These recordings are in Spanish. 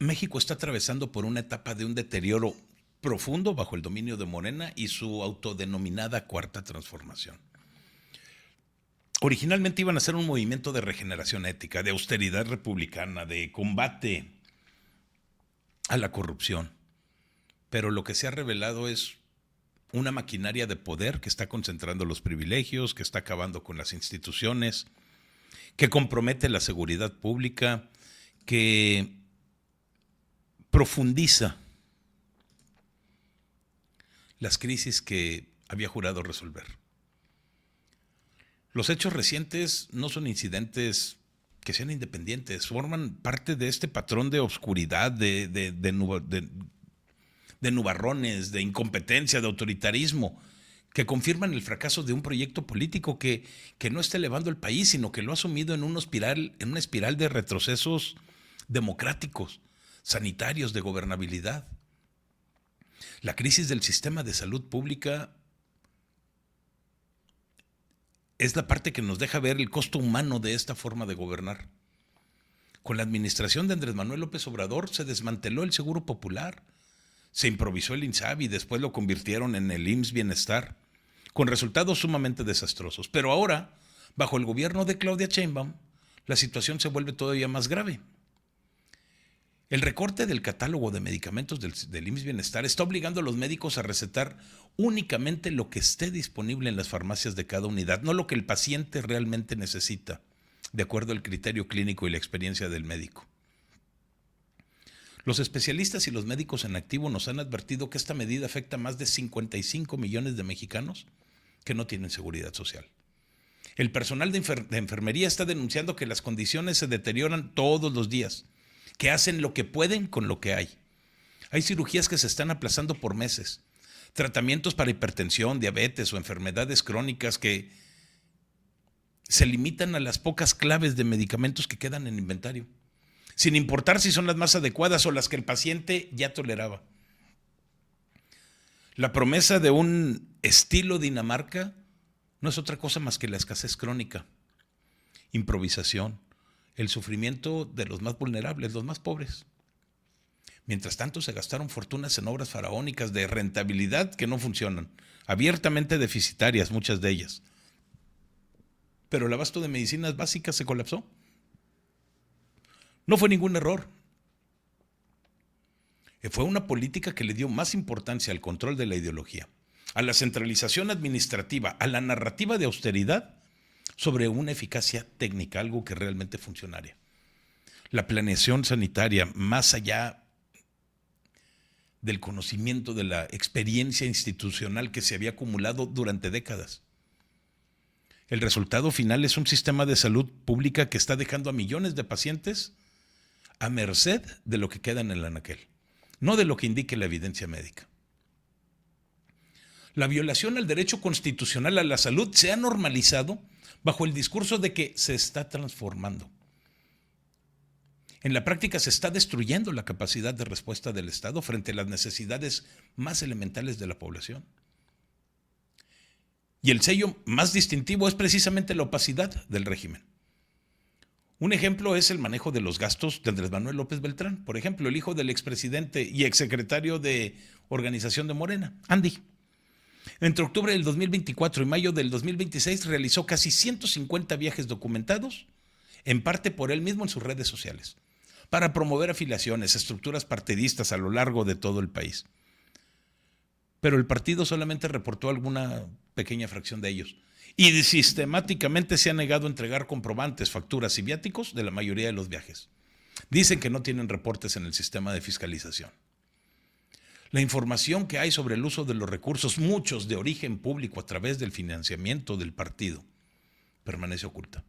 México está atravesando por una etapa de un deterioro profundo bajo el dominio de Morena y su autodenominada Cuarta Transformación. Originalmente iban a ser un movimiento de regeneración ética, de austeridad republicana, de combate a la corrupción. Pero lo que se ha revelado es una maquinaria de poder que está concentrando los privilegios, que está acabando con las instituciones, que compromete la seguridad pública, que profundiza las crisis que había jurado resolver. Los hechos recientes no son incidentes que sean independientes, forman parte de este patrón de obscuridad, de nubarrones, de incompetencia, de autoritarismo, que confirman el fracaso de un proyecto político que no está elevando el país, sino que lo ha sumido en una espiral de retrocesos democráticos, sanitarios, de gobernabilidad. La crisis del sistema de salud pública es la parte que nos deja ver el costo humano de esta forma de gobernar. Con la administración de Andrés Manuel López Obrador se desmanteló el Seguro Popular, se improvisó el INSABI y después lo convirtieron en el IMSS Bienestar, con resultados sumamente desastrosos. Pero ahora, bajo el gobierno de Claudia Sheinbaum, la situación se vuelve todavía más grave. El recorte del catálogo de medicamentos del IMSS Bienestar está obligando a los médicos a recetar únicamente lo que esté disponible en las farmacias de cada unidad, no lo que el paciente realmente necesita, de acuerdo al criterio clínico y la experiencia del médico. Los especialistas y los médicos en activo nos han advertido que esta medida afecta a más de 55 millones de mexicanos que no tienen seguridad social. El personal de enfermería está denunciando que las condiciones se deterioran todos los días, que hacen lo que pueden con lo que hay. Hay cirugías que se están aplazando por meses, tratamientos para hipertensión, diabetes o enfermedades crónicas que se limitan a las pocas claves de medicamentos que quedan en inventario, sin importar si son las más adecuadas o las que el paciente ya toleraba. La promesa de un estilo Dinamarca no es otra cosa más que la escasez crónica, improvisación, el sufrimiento de los más vulnerables, los más pobres. Mientras tanto, se gastaron fortunas en obras faraónicas de rentabilidad que no funcionan, abiertamente deficitarias muchas de ellas. Pero el abasto de medicinas básicas se colapsó. No fue ningún error. Fue una política que le dio más importancia al control de la ideología, a la centralización administrativa, a la narrativa de austeridad, sobre una eficacia técnica, algo que realmente funcionaría. La planeación sanitaria, más allá del conocimiento de la experiencia institucional que se había acumulado durante décadas. El resultado final es un sistema de salud pública que está dejando a millones de pacientes a merced de lo que queda en el anaquel, no de lo que indique la evidencia médica. La violación al derecho constitucional a la salud se ha normalizado bajo el discurso de que se está transformando. En la práctica se está destruyendo la capacidad de respuesta del Estado frente a las necesidades más elementales de la población. Y el sello más distintivo es precisamente la opacidad del régimen. Un ejemplo es el manejo de los gastos de Andrés Manuel López Beltrán, por ejemplo, el hijo del expresidente y exsecretario de Organización de Morena, Andy. Entre octubre del 2024 y mayo del 2026 realizó casi 150 viajes documentados, en parte por él mismo en sus redes sociales, para promover afiliaciones, estructuras partidistas a lo largo de todo el país. Pero el partido solamente reportó alguna pequeña fracción de ellos y sistemáticamente se ha negado a entregar comprobantes, facturas y viáticos de la mayoría de los viajes. Dicen que no tienen reportes en el sistema de fiscalización. La información que hay sobre el uso de los recursos, muchos de origen público a través del financiamiento del partido, permanece oculta.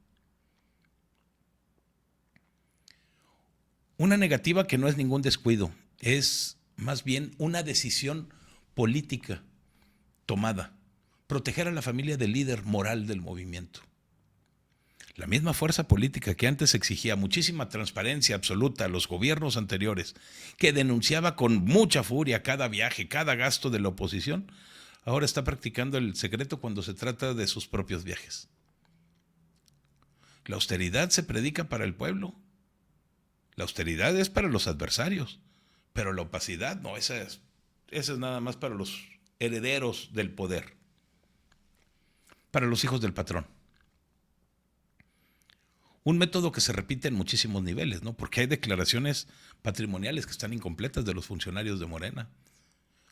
Una negativa que no es ningún descuido, es más bien una decisión política tomada, proteger a la familia del líder moral del movimiento. La misma fuerza política que antes exigía muchísima transparencia absoluta a los gobiernos anteriores, que denunciaba con mucha furia cada viaje, cada gasto de la oposición, ahora está practicando el secreto cuando se trata de sus propios viajes. La austeridad se predica para el pueblo La austeridad es para los adversarios, pero la opacidad no, esa es nada más para los herederos del poder, para los hijos del patrón. Un método que se repite en muchísimos niveles, ¿no? Porque hay declaraciones patrimoniales que están incompletas de los funcionarios de Morena.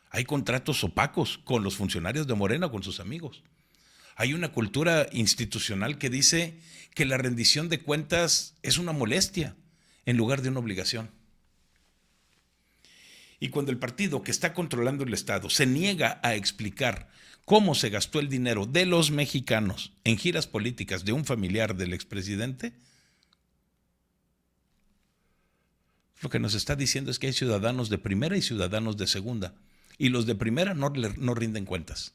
Hay contratos opacos con los funcionarios de Morena o con sus amigos. Hay una cultura institucional que dice que la rendición de cuentas es una molestia en lugar de una obligación. Y cuando el partido que está controlando el Estado se niega a explicar cómo se gastó el dinero de los mexicanos en giras políticas de un familiar del expresidente, lo que nos está diciendo es que hay ciudadanos de primera y ciudadanos de segunda, y los de primera no rinden cuentas.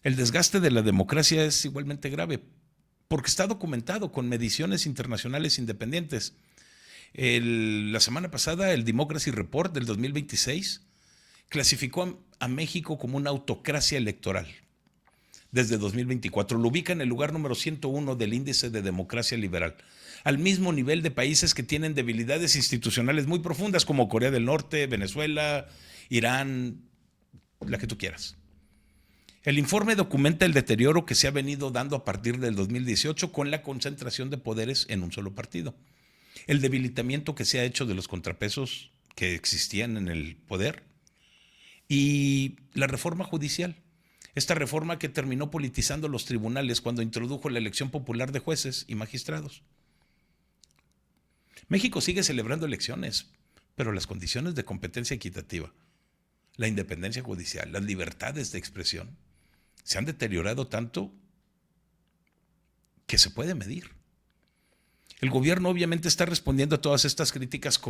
El desgaste de la democracia es igualmente grave, porque está documentado con mediciones internacionales independientes. La semana pasada, el Democracy Report del 2026 clasificó a México como una autocracia electoral. Desde 2024 lo ubica en el lugar número 101 del índice de democracia liberal, al mismo nivel de países que tienen debilidades institucionales muy profundas como Corea del Norte, Venezuela, Irán, la que tú quieras. El informe documenta el deterioro que se ha venido dando a partir del 2018 con la concentración de poderes en un solo partido. El debilitamiento que se ha hecho de los contrapesos que existían en el poder y la reforma judicial. Esta reforma que terminó politizando los tribunales cuando introdujo la elección popular de jueces y magistrados. México sigue celebrando elecciones, pero las condiciones de competencia equitativa, la independencia judicial, las libertades de expresión, se han deteriorado tanto que se puede medir. El gobierno obviamente está respondiendo a todas estas críticas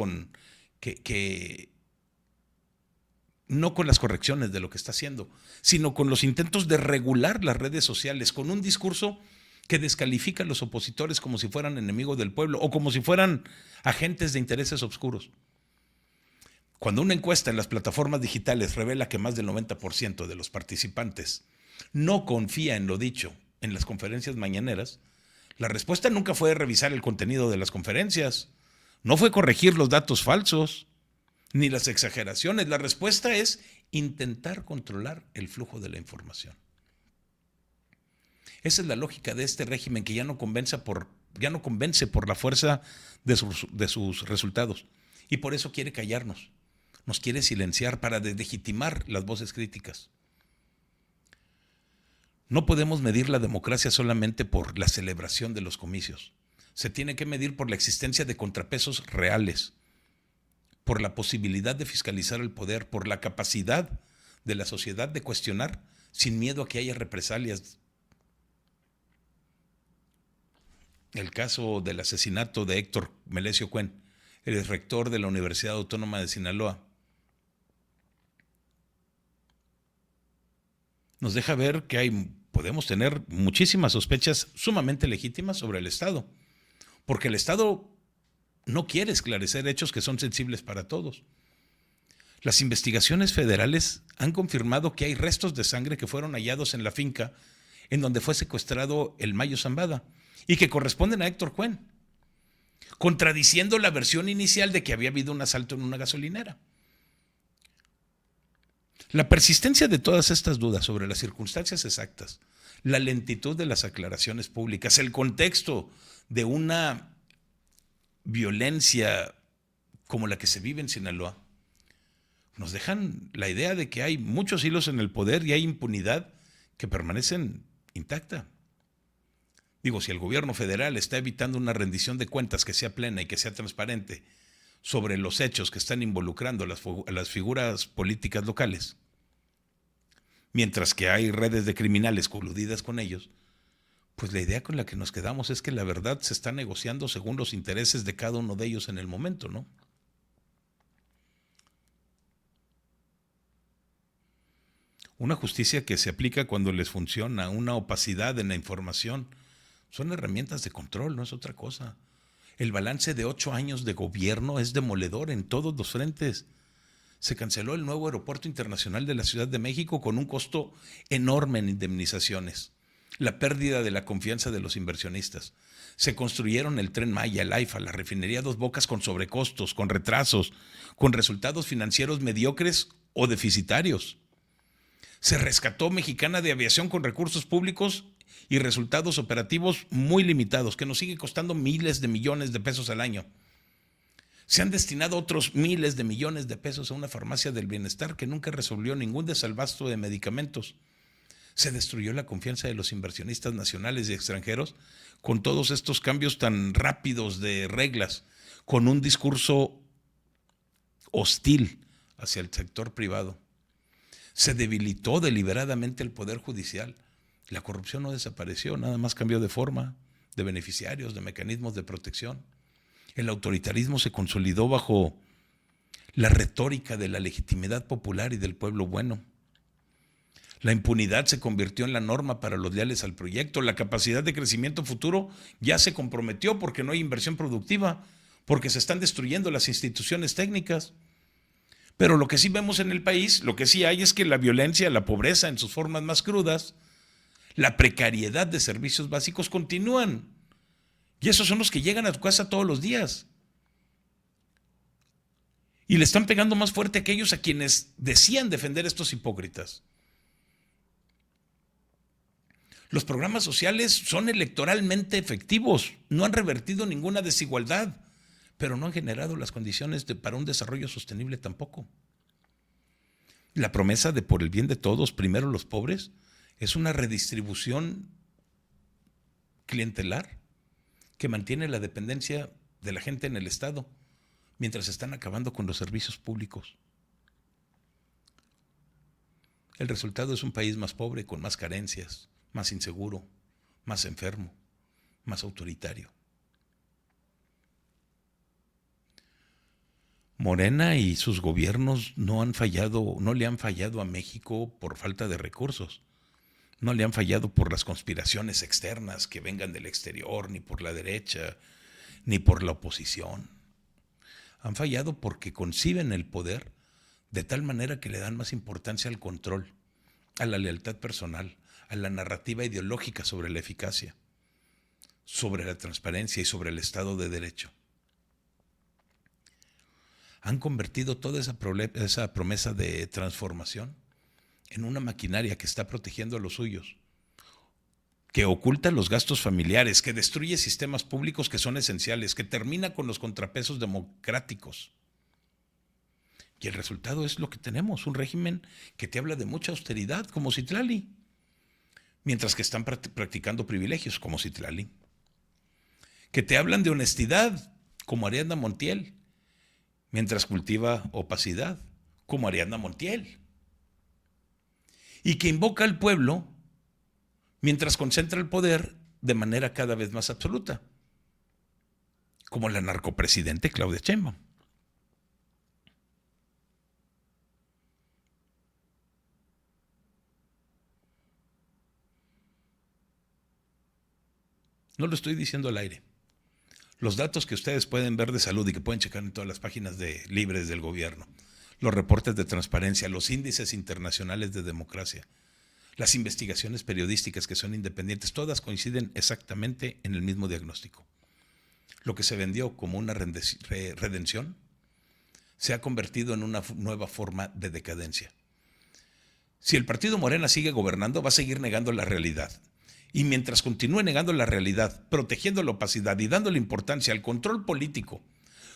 no con las correcciones de lo que está haciendo, sino con los intentos de regular las redes sociales, con un discurso que descalifica a los opositores como si fueran enemigos del pueblo o como si fueran agentes de intereses oscuros. Cuando una encuesta en las plataformas digitales revela que más del 90% de los participantes no confía en lo dicho en las conferencias mañaneras, la respuesta nunca fue revisar el contenido de las conferencias, no fue corregir los datos falsos, ni las exageraciones. La respuesta es intentar controlar el flujo de la información. Esa es la lógica de este régimen que ya no convence por la fuerza de sus resultados. Y por eso quiere callarnos, nos quiere silenciar para deslegitimar las voces críticas. No podemos medir la democracia solamente por la celebración de los comicios. Se tiene que medir por la existencia de contrapesos reales, por la posibilidad de fiscalizar el poder, por la capacidad de la sociedad de cuestionar sin miedo a que haya represalias. El caso del asesinato de Héctor Melesio Cuen, el rector de la Universidad Autónoma de Sinaloa, nos deja ver que podemos tener muchísimas sospechas sumamente legítimas sobre el Estado, porque el Estado no quiere esclarecer hechos que son sensibles para todos. Las investigaciones federales han confirmado que hay restos de sangre que fueron hallados en la finca en donde fue secuestrado el Mayo Zambada y que corresponden a Héctor Cuen, contradiciendo la versión inicial de que había habido un asalto en una gasolinera. La persistencia de todas estas dudas sobre las circunstancias exactas, la lentitud de las aclaraciones públicas, el contexto de una violencia como la que se vive en Sinaloa, nos dejan la idea de que hay muchos hilos en el poder y hay impunidad que permanecen intacta. Digo, si el gobierno federal está evitando una rendición de cuentas que sea plena y que sea transparente sobre los hechos que están involucrando a las figuras políticas locales, mientras que hay redes de criminales coludidas con ellos, pues la idea con la que nos quedamos es que la verdad se está negociando según los intereses de cada uno de ellos en el momento, ¿no? Una justicia que se aplica cuando les funciona, una opacidad en la información, son herramientas de control, no es otra cosa. El balance de 8 años de gobierno es demoledor en todos los frentes. Se canceló el nuevo aeropuerto internacional de la Ciudad de México con un costo enorme en indemnizaciones. La pérdida de la confianza de los inversionistas. Se construyeron el Tren Maya, el AIFA, la refinería Dos Bocas con sobrecostos, con retrasos, con resultados financieros mediocres o deficitarios. Se rescató Mexicana de Aviación con recursos públicos y resultados operativos muy limitados, que nos sigue costando miles de millones de pesos al año. Se han destinado otros miles de millones de pesos a una farmacia del bienestar que nunca resolvió ningún desabasto de medicamentos. Se destruyó la confianza de los inversionistas nacionales y extranjeros con todos estos cambios tan rápidos de reglas, con un discurso hostil hacia el sector privado. Se debilitó deliberadamente el Poder Judicial. La corrupción no desapareció, nada más cambió de forma, de beneficiarios, de mecanismos de protección. El autoritarismo se consolidó bajo la retórica de la legitimidad popular y del pueblo bueno. La impunidad se convirtió en la norma para los leales al proyecto. La capacidad de crecimiento futuro ya se comprometió porque no hay inversión productiva, porque se están destruyendo las instituciones técnicas. Pero lo que sí vemos en el país, lo que sí hay es que la violencia, la pobreza en sus formas más crudas, la precariedad de servicios básicos continúan. Y esos son los que llegan a tu casa todos los días. Y le están pegando más fuerte a aquellos a quienes decían defender estos hipócritas. Los programas sociales son electoralmente efectivos, no han revertido ninguna desigualdad, pero no han generado las condiciones para un desarrollo sostenible tampoco. La promesa de por el bien de todos, primero los pobres, es una redistribución clientelar que mantiene la dependencia de la gente en el Estado, mientras están acabando con los servicios públicos. El resultado es un país más pobre, con más carencias, más inseguro, más enfermo, más autoritario. Morena y sus gobiernos no le han fallado a México por falta de recursos. No le han fallado por las conspiraciones externas que vengan del exterior, ni por la derecha, ni por la oposición. Han fallado porque conciben el poder de tal manera que le dan más importancia al control, a la lealtad personal, a la narrativa ideológica sobre la eficacia, sobre la transparencia y sobre el Estado de Derecho. Han convertido toda esa promesa de transformación en una maquinaria que está protegiendo a los suyos, que oculta los gastos familiares, que destruye sistemas públicos que son esenciales, que termina con los contrapesos democráticos. Y el resultado es lo que tenemos, un régimen que te habla de mucha austeridad, como Citlali, mientras que están practicando privilegios, como Citlali. Que te hablan de honestidad, como Ariadna Montiel, mientras cultiva opacidad, como Ariadna Montiel. Y que invoca al pueblo mientras concentra el poder de manera cada vez más absoluta, como la narcopresidente Claudia Sheinbaum. No lo estoy diciendo al aire. Los datos que ustedes pueden ver de salud y que pueden checar en todas las páginas libres del gobierno, los reportes de transparencia, los índices internacionales de democracia, las investigaciones periodísticas que son independientes, todas coinciden exactamente en el mismo diagnóstico. Lo que se vendió como una redención se ha convertido en una nueva forma de decadencia. Si el partido Morena sigue gobernando, va a seguir negando la realidad. Y mientras continúe negando la realidad, protegiendo la opacidad y dándole importancia al control político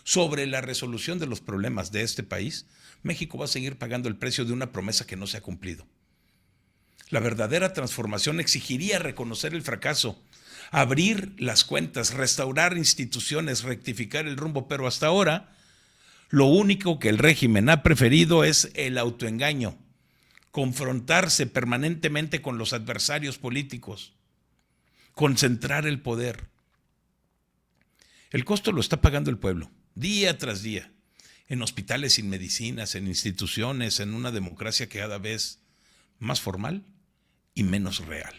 sobre la resolución de los problemas de este país, México va a seguir pagando el precio de una promesa que no se ha cumplido. La verdadera transformación exigiría reconocer el fracaso, abrir las cuentas, restaurar instituciones, rectificar el rumbo, pero hasta ahora lo único que el régimen ha preferido es el autoengaño, confrontarse permanentemente con los adversarios políticos, concentrar el poder. El costo lo está pagando el pueblo, día tras día, en hospitales sin medicinas, en instituciones, en una democracia cada vez más formal y menos real.